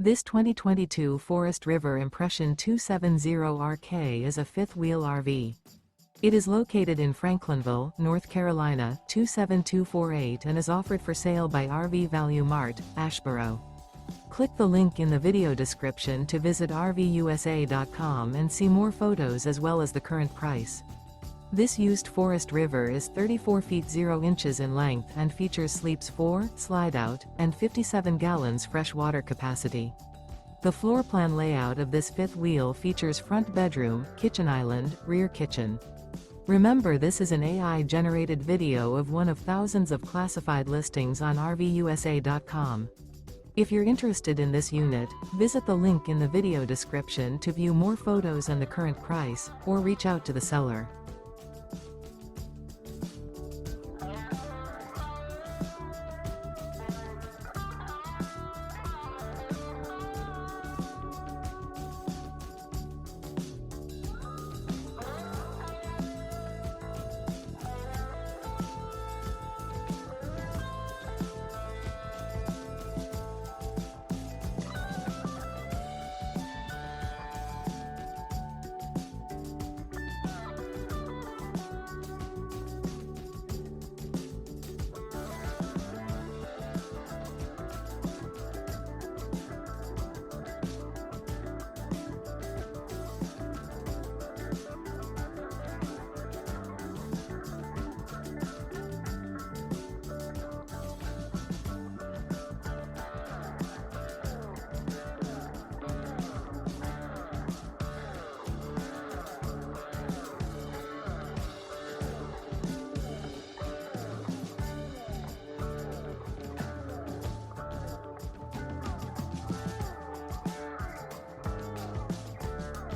This 2022 Forest River Impression 270RK is a fifth-wheel RV. It is located in Franklinville, North Carolina, 27248 and is offered for sale by RV Value Mart, Asheboro. Click the link in the video description to visit RVUSA.com and see more photos as well as the current price. This used Forest River is 34 feet 0 inches in length and features sleeps 4, Slideout, and 57 gallons fresh water capacity. The floor plan layout of this fifth wheel features front bedroom, kitchen island, rear kitchen. Remember, this is an AI-generated video of one of thousands of classified listings on RVUSA.com. If you're interested in this unit, visit the link in the video description to view more photos and the current price, or reach out to the seller.